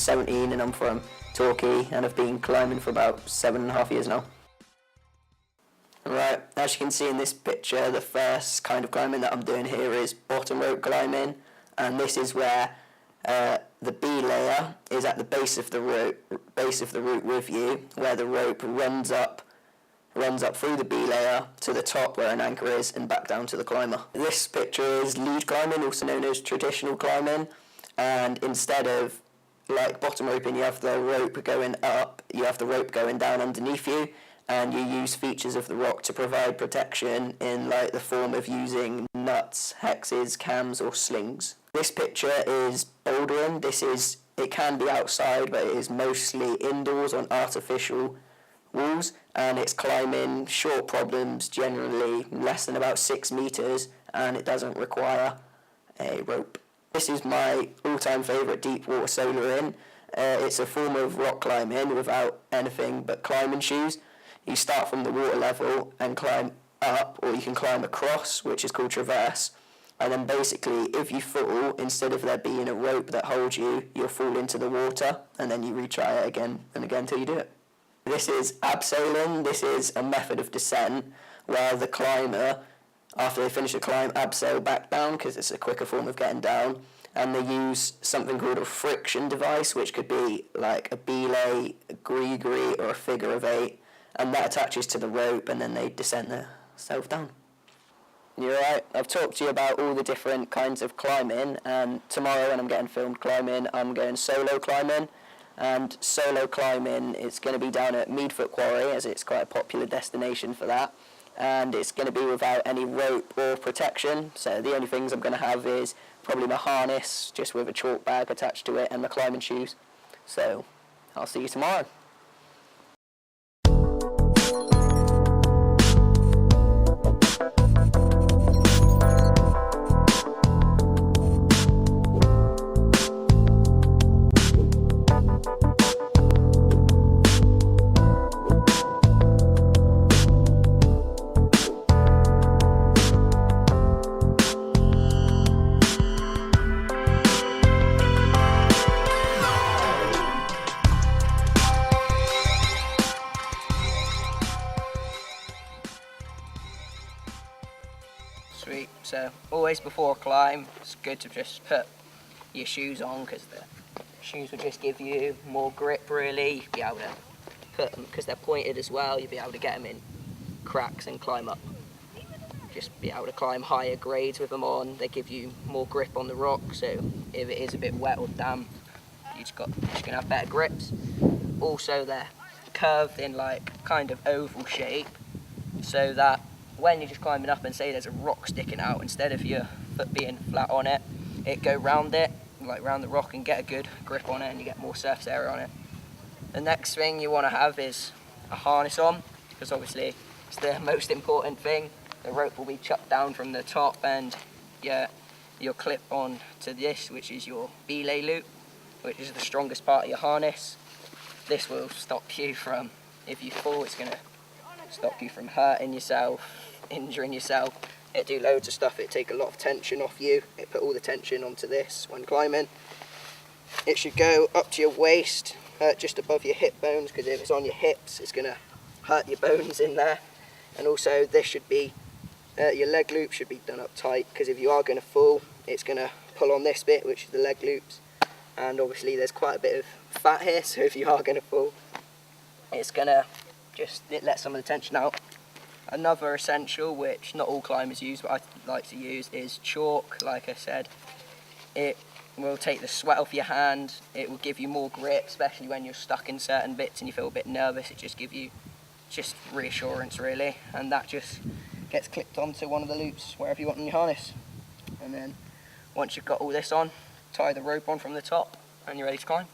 17 and I'm from Torquay, and I've been climbing for about 7.5 years now. Right, as you can see in this picture, the first kind of climbing that I'm doing here is bottom rope climbing, and this is where the B layer is at the base of the route with you, where the rope runs up through the B layer to the top where an anchor is and back down to the climber. This picture is lead climbing, also known as traditional climbing, and instead of like bottom roping, you have the rope going up, you have the rope going down underneath you, and you use features of the rock to provide protection in like the form of using nuts, hexes, cams or slings. This picture is bouldering. It can be outside, but it is mostly indoors on artificial walls, and it's climbing short problems, generally less than about 6 meters, and it doesn't require a rope. This is my all-time favourite deep water soloing. It's a form of rock climbing without anything but climbing shoes. You start from the water level and climb up, or you can climb across, which is called traverse. And then basically, if you fall, instead of there being a rope that holds you, you'll fall into the water, and then you retry it again and again until you do it. This is abseiling. This is a method of descent where the climber, after they finish the climb, abseil back down because it's a quicker form of getting down, and they use something called a friction device, which could be like a belay, a gree-gree, or a figure of 8, and that attaches to the rope, and then they descend themselves down. You're right, I've talked to you about all the different kinds of climbing, and tomorrow when I'm getting filmed climbing, I'm going solo climbing. And solo climbing, it's going to be down at Meadfoot Quarry, as it's quite a popular destination for that, and it's going to be without any rope or protection, so the only things I'm going to have is probably my harness, just with a chalk bag attached to it, and my climbing shoes. So I'll see you tomorrow. Sweet, so always before a climb, it's good to just put your shoes on, because the shoes will just give you more grip really. You'll be able to put them, because they're pointed as well, you'll be able to get them in cracks and climb up. Just be able to climb higher grades with them on. They give you more grip on the rock, so if it is a bit wet or damp, you're just going to have better grips. Also they're curved in like kind of oval shape, so that when you're just climbing up and say there's a rock sticking out, instead of your foot being flat on it, it go round it, like round the rock, and get a good grip on it, and you get more surface area on it. The next thing you want to have is a harness on, because obviously it's the most important thing. The rope will be chucked down from the top, and you'll clip on to this, which is your belay loop, which is the strongest part of your harness. This will stop you from, if you fall, it's going to stop you from hurting yourself, injuring yourself. It do loads of stuff. It take a lot of tension off you. It put all the tension onto this when climbing. It should go up to your waist, just above your hip bones, because if it's on your hips, it's going to hurt your bones in there. And also this should be, your leg loop should be done up tight, because if you are going to fall, it's going to pull on this bit, which is the leg loops. And obviously there's quite a bit of fat here, so if you are going to fall, it's going to just let some of the tension out. Another essential, which not all climbers use, but I like to use, is chalk. Like I said, it will take the sweat off your hand, it will give you more grip, especially when you're stuck in certain bits and you feel a bit nervous. It just gives you just reassurance really, and that just gets clipped onto one of the loops wherever you want in your harness. And then once you've got all this on, tie the rope on from the top and you're ready to climb.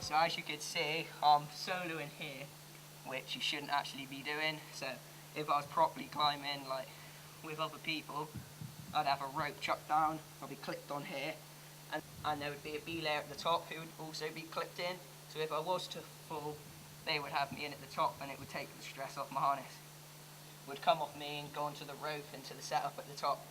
So as you can see, I'm soloing here, which you shouldn't actually be doing. So if I was properly climbing like with other people, I'd have a rope chucked down, I'll be clipped on here, and there would be a belayer at the top who would also be clipped in. So if I was to fall, they would have me in at the top and it would take the stress off my harness. It would come off me and go onto the rope into the setup at the top.